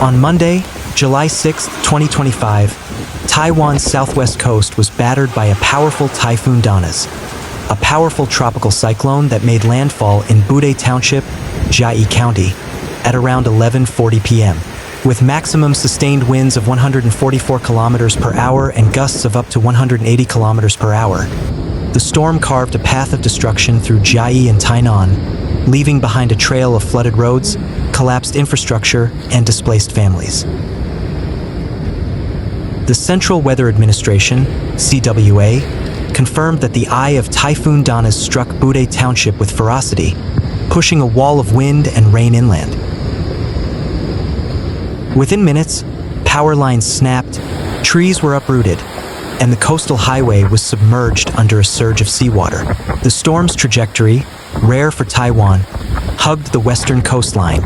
On Monday, July 6, 2025, Taiwan's southwest coast was battered by a powerful Typhoon Danas, a powerful tropical cyclone that made landfall in Budai Township, Chiayi County, at around 11:40 p.m. With maximum sustained winds of 144 kilometers per hour and gusts of up to 180 kilometers per hour. The storm carved a path of destruction through Chiayi and Tainan, leaving behind a trail of flooded roads, collapsed infrastructure, and displaced families. The Central Weather Administration, CWA, confirmed that the eye of Typhoon Danas struck Budai Township with ferocity, pushing a wall of wind and rain inland. Within minutes, power lines snapped, trees were uprooted, and the coastal highway was submerged under a surge of seawater. The storm's trajectory, rare for Taiwan, hugged the western coastline,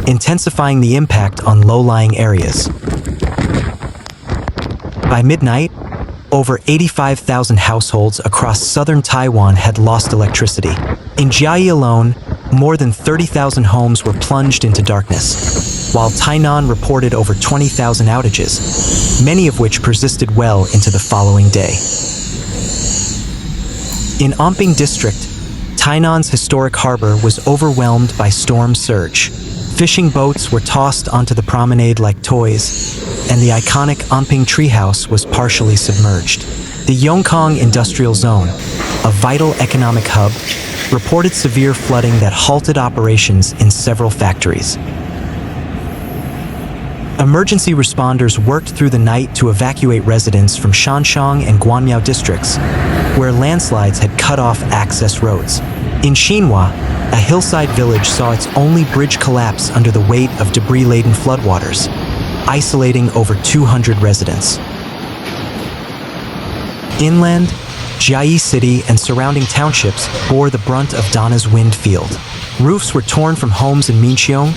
intensifying the impact on low-lying areas. By midnight, over 85,000 households across southern Taiwan had lost electricity. In Chiayi alone, more than 30,000 homes were plunged into darkness, while Tainan reported over 20,000 outages, many of which persisted well into the following day. In Amping District, Tainan's historic harbor was overwhelmed by storm surge. Fishing boats were tossed onto the promenade like toys, and the iconic Amping treehouse was partially submerged. The Yongkong Industrial Zone, a vital economic hub, reported severe flooding that halted operations in several factories. Emergency responders worked through the night to evacuate residents from Shuishang and Guanmiao districts, where landslides had cut off access roads. In Xinhua, a hillside village saw its only bridge collapse under the weight of debris-laden floodwaters, isolating over 200 residents. Inland, Chiayi City and surrounding townships bore the brunt of Dana's wind field. Roofs were torn from homes in Minxiong,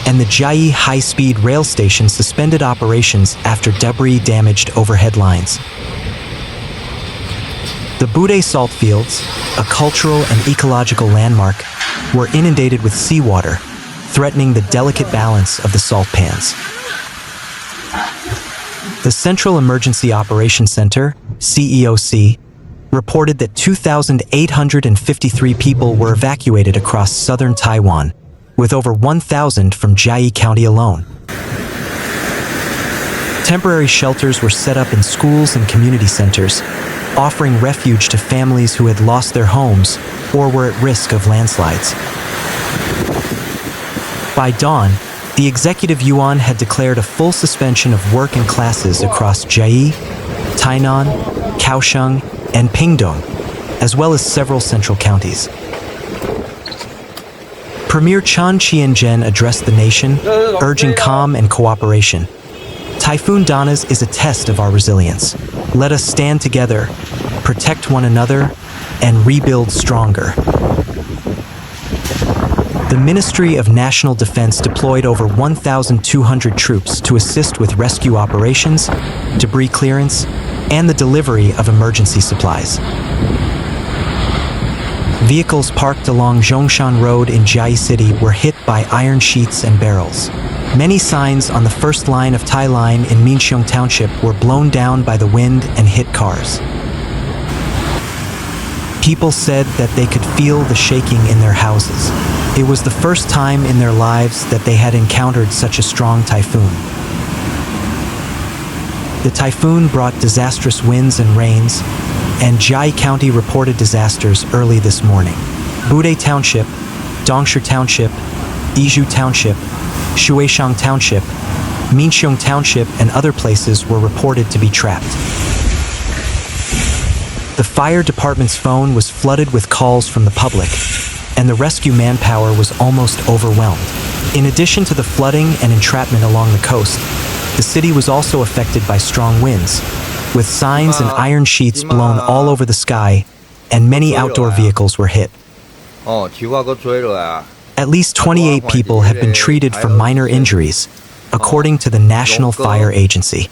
and the Chiayi high-speed rail station suspended operations after debris damaged overhead lines. The Budai salt fields, a cultural and ecological landmark, were inundated with seawater, threatening the delicate balance of the salt pans. The Central Emergency Operations Center, CEOC, reported that 2,853 people were evacuated across southern Taiwan, with over 1,000 from Chiayi County alone. Temporary shelters were set up in schools and community centers, offering refuge to families who had lost their homes or were at risk of landslides. By dawn, the executive yuan had declared a full suspension of work and classes across Chiayi, Tainan, Kaohsiung, and Pingdong, as well as several central counties. Premier Chan Chien-jen addressed the nation, urging calm and cooperation. Typhoon Danas is a test of our resilience. Let us stand together, protect one another, and rebuild stronger. The Ministry of National Defense deployed over 1,200 troops to assist with rescue operations, debris clearance, and the delivery of emergency supplies. Vehicles parked along Zhongshan Road in Chiayi City were hit by iron sheets and barrels. Many signs on the first line of Tai Line in Minxiong Township were blown down by the wind and hit cars. People said that they could feel the shaking in their houses. It was the first time in their lives that they had encountered such a strong typhoon. The typhoon brought disastrous winds and rains, and Chiayi County reported disasters early this morning. Budai Township, Dongshi Township, Yizhu Township, Shuishang Township, Minxiong Township, and other places were reported to be trapped. The fire department's phone was flooded with calls from the public, and the rescue manpower was almost overwhelmed. In addition to the flooding and entrapment along the coast, the city was also affected by strong winds, with signs and iron sheets blown all over the sky, and many outdoor vehicles were hit. At least 28 people have been treated for minor injuries, according to the National Fire Agency.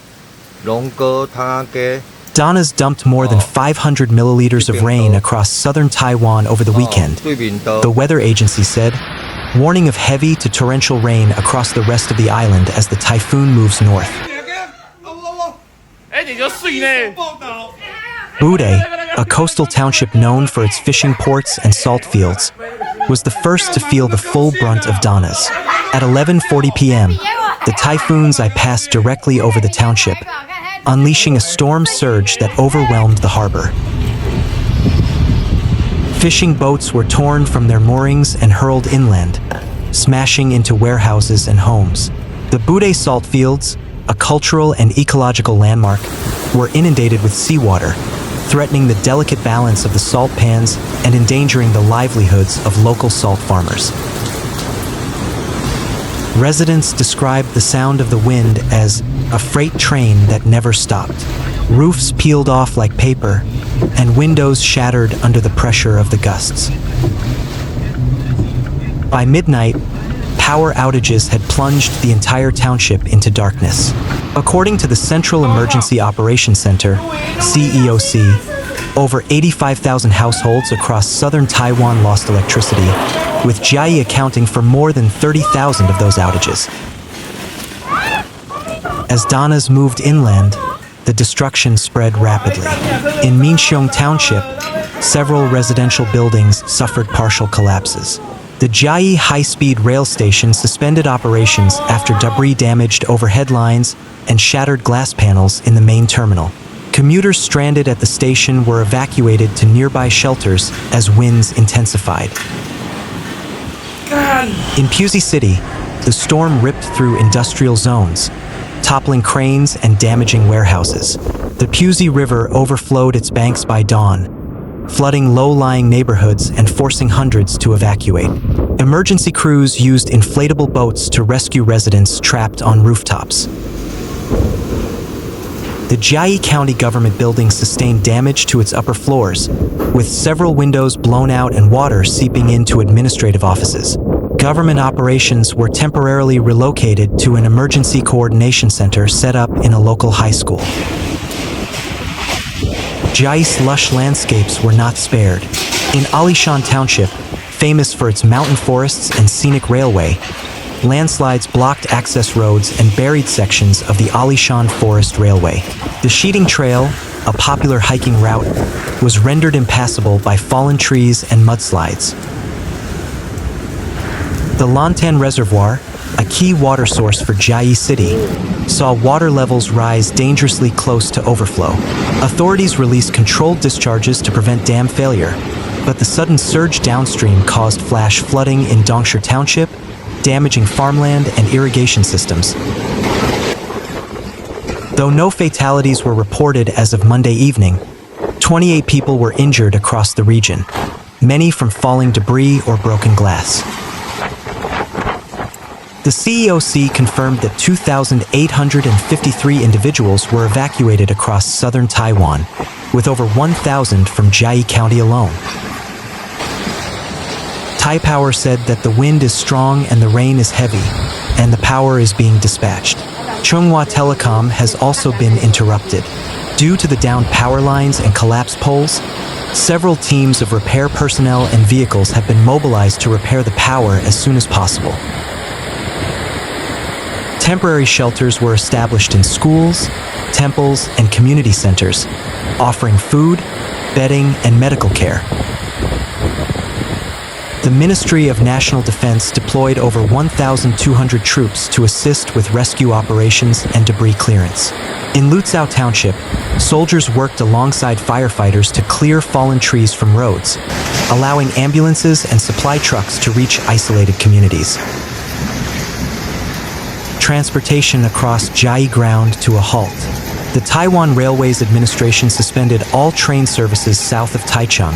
Danas dumped more than 500 milliliters of rain across southern Taiwan over the weekend. The weather agency said, warning of heavy to torrential rain across the rest of the island as the typhoon moves north. Budai, a coastal township known for its fishing ports and salt fields, was the first to feel the full brunt of Danas. At 11:40 p.m., the typhoon's eye passed directly over the township, unleashing a storm surge that overwhelmed the harbor. Fishing boats were torn from their moorings and hurled inland, smashing into warehouses and homes. The Budai salt fields, a cultural and ecological landmark, were inundated with seawater, threatening the delicate balance of the salt pans and endangering the livelihoods of local salt farmers. Residents described the sound of the wind as a freight train that never stopped. Roofs peeled off like paper, and windows shattered under the pressure of the gusts. By midnight, power outages had plunged the entire township into darkness. According to the Central Emergency Operations Center, CEOC, over 85,000 households across southern Taiwan lost electricity, with Chiayi accounting for more than 30,000 of those outages. As Danas moved inland, the destruction spread rapidly. In Minxiong Township, several residential buildings suffered partial collapses. The Chiayi high-speed rail station suspended operations after debris damaged overhead lines and shattered glass panels in the main terminal. Commuters stranded at the station were evacuated to nearby shelters as winds intensified. In Puxi City, the storm ripped through industrial zones, toppling cranes and damaging warehouses. The Puxi River overflowed its banks by dawn, flooding low-lying neighborhoods and forcing hundreds to evacuate. Emergency crews used inflatable boats to rescue residents trapped on rooftops. The Chiayi County government building sustained damage to its upper floors, with several windows blown out and water seeping into administrative offices. Government operations were temporarily relocated to an emergency coordination center set up in a local high school. Chiayi's lush landscapes were not spared. In Yizhu Township, famous for its mountain forests and scenic railway, landslides blocked access roads and buried sections of the Alishan Forest Railway. The Sheeting Trail, a popular hiking route, was rendered impassable by fallen trees and mudslides. The Lantan Reservoir, a key water source for Chiayi City, saw water levels rise dangerously close to overflow. Authorities released controlled discharges to prevent dam failure, but the sudden surge downstream caused flash flooding in Dongshi Township, damaging farmland and irrigation systems. Though no fatalities were reported as of Monday evening, 28 people were injured across the region, many from falling debris or broken glass. The CEOC confirmed that 2,853 individuals were evacuated across southern Taiwan, with over 1,000 from Chiayi County alone. Taipower said that the wind is strong and the rain is heavy, and the power is being dispatched. Chunghwa Telecom has also been interrupted. Due to the downed power lines and collapsed poles, several teams of repair personnel and vehicles have been mobilized to repair the power as soon as possible. Temporary shelters were established in schools, temples, and community centers, offering food, bedding, and medical care. The Ministry of National Defense deployed over 1,200 troops to assist with rescue operations and debris clearance. In Yizhu Township, soldiers worked alongside firefighters to clear fallen trees from roads, allowing ambulances and supply trucks to reach isolated communities. Transportation across Chiayi ground to a halt. The Taiwan Railways Administration suspended all train services south of Taichung,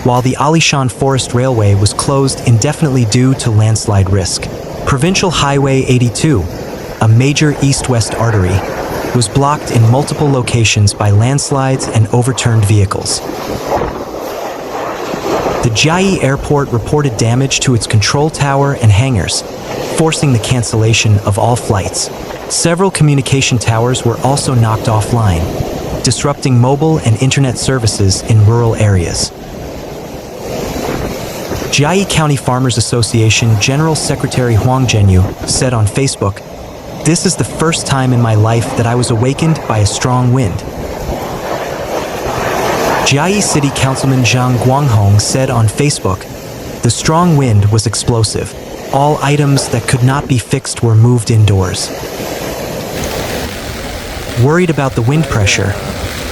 while the Alishan Forest Railway was closed indefinitely due to landslide risk. Provincial Highway 82, a major east-west artery, was blocked in multiple locations by landslides and overturned vehicles. The Chiayi Airport reported damage to its control tower and hangars, forcing the cancellation of all flights. Several communication towers were also knocked offline, disrupting mobile and internet services in rural areas. Chiayi County Farmers Association General Secretary Huang Zhenyu said on Facebook, "This is the first time in my life that I was awakened by a strong wind." Chiayi City Councilman Zhang Guanghong said on Facebook, "The strong wind was explosive. All items that could not be fixed were moved indoors. Worried about the wind pressure,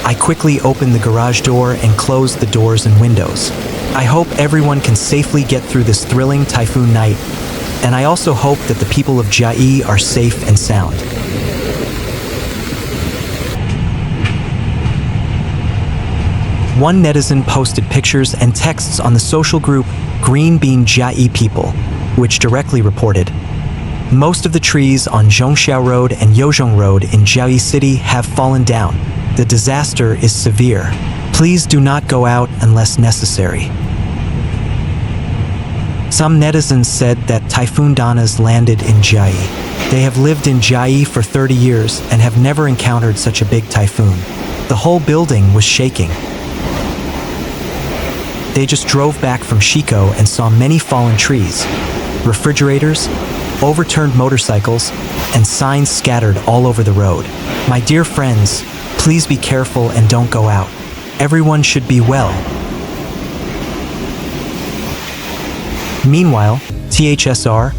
I quickly opened the garage door and closed the doors and windows. I hope everyone can safely get through this thrilling typhoon night, and I also hope that the people of Chiayi are safe and sound." One netizen posted pictures and texts on the social group Green Bean Chiayi People, which directly reported, "Most of the trees on Zhongxiao Road and Yozhong Road in Chiayi City have fallen down. The disaster is severe. Please do not go out unless necessary." Some netizens said that Typhoon Danas landed in Chiayi. They have lived in Chiayi for 30 years and have never encountered such a big typhoon. The whole building was shaking. They just drove back from Chico and saw many fallen trees, refrigerators, overturned motorcycles, and signs scattered all over the road. "My dear friends, please be careful and don't go out. Everyone should be well." Meanwhile, THSR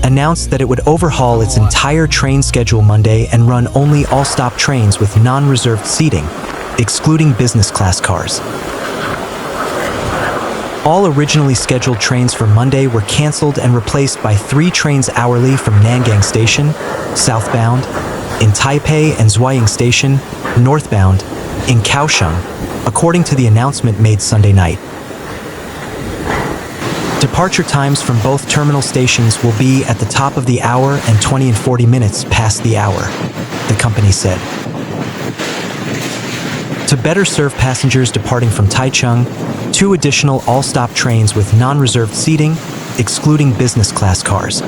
announced that it would overhaul its entire train schedule Monday and run only all-stop trains with non-reserved seating, excluding business class cars. All originally scheduled trains for Monday were canceled and replaced by 3 trains hourly from Nangang Station, southbound, in Taipei, and Zhuaying Station, northbound, in Kaohsiung, according to the announcement made Sunday night. Departure times from both terminal stations will be at the top of the hour and 20 and 40 minutes past the hour, the company said. To better serve passengers departing from Taichung, 2 additional all-stop trains with non-reserved seating, excluding business class cars,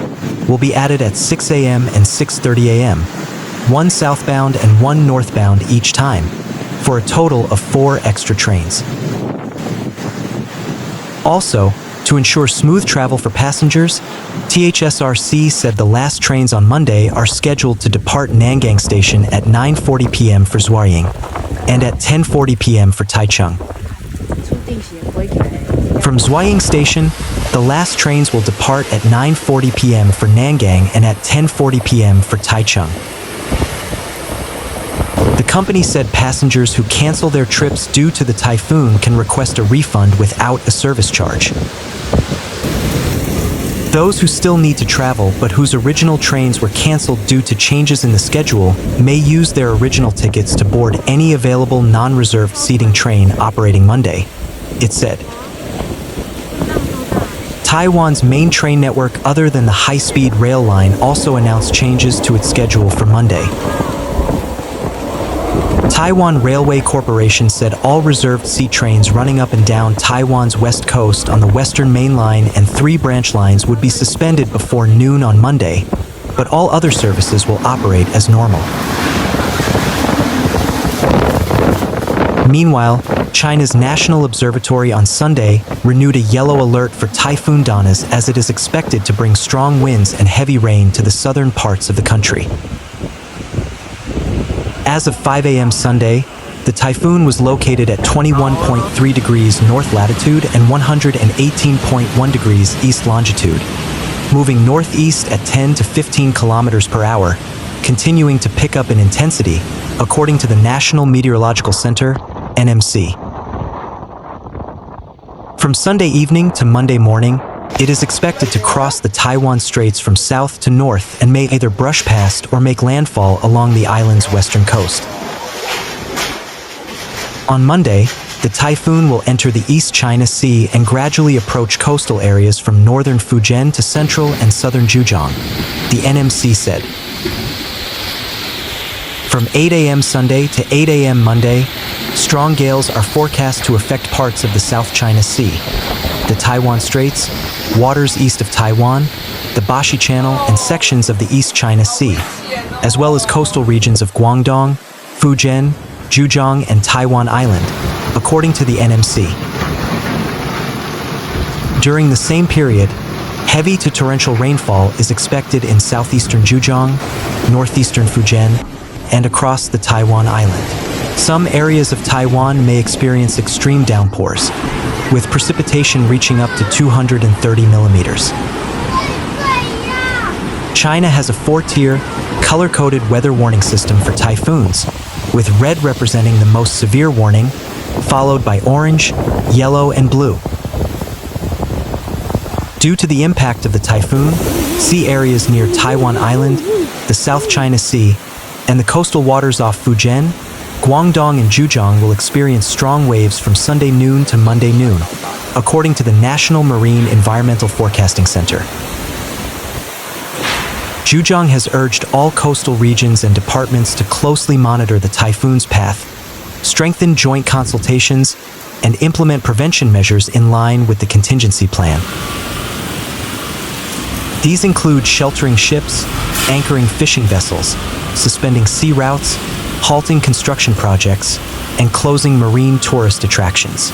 will be added at 6 a.m. and 6:30 a.m., 1 southbound and 1 northbound each time, for a total of 4 extra trains. Also, to ensure smooth travel for passengers, THSRC said the last trains on Monday are scheduled to depart Nangang Station at 9:40 p.m. for Zhuaying and at 10:40 p.m. for Taichung. From Zhuaying Station, the last trains will depart at 9:40 p.m. for Nangang and at 10:40 p.m. for Taichung. The company said passengers who cancel their trips due to the typhoon can request a refund without a service charge. Those who still need to travel but whose original trains were canceled due to changes in the schedule may use their original tickets to board any available non-reserved seating train operating Monday, it said. Taiwan's main train network other than the high-speed rail line also announced changes to its schedule for Monday. Taiwan Railway Corporation said all reserved seat trains running up and down Taiwan's west coast on the Western Main Line and 3 branch lines would be suspended before noon on Monday, but all other services will operate as normal. Meanwhile, China's National Observatory on Sunday renewed a yellow alert for Typhoon Danas as it is expected to bring strong winds and heavy rain to the southern parts of the country. As of 5 a.m. Sunday, the typhoon was located at 21.3 degrees north latitude and 118.1 degrees east longitude, moving northeast at 10 to 15 kilometers per hour, continuing to pick up in intensity, according to the National Meteorological Center, NMC. From Sunday evening to Monday morning, it is expected to cross the Taiwan Straits from south to north and may either brush past or make landfall along the island's western coast. On Monday, the typhoon will enter the East China Sea and gradually approach coastal areas from northern Fujian to central and southern Zhejiang, the NMC said. From 8 a.m. Sunday to 8 a.m. Monday, strong gales are forecast to affect parts of the South China Sea, the Taiwan Straits, waters east of Taiwan, the Bashi Channel, and sections of the East China Sea, as well as coastal regions of Guangdong, Fujian, Zhejiang, and Taiwan Island, according to the NMC. During the same period, heavy to torrential rainfall is expected in southeastern Zhejiang, northeastern Fujian, and across the Taiwan island. Some areas of Taiwan may experience extreme downpours, with precipitation reaching up to 230 millimeters. China has a 4-tier, color-coded weather warning system for typhoons, with red representing the most severe warning, followed by orange, yellow, and blue. Due to the impact of the typhoon, sea areas near Taiwan Island, the South China Sea, and the coastal waters off Fujian, Guangdong, and Zhejiang will experience strong waves from Sunday noon to Monday noon, according to the National Marine Environmental Forecasting Center. Zhejiang has urged all coastal regions and departments to closely monitor the typhoon's path, strengthen joint consultations, and implement prevention measures in line with the contingency plan. These include sheltering ships, anchoring fishing vessels, suspending sea routes, halting construction projects, and closing marine tourist attractions.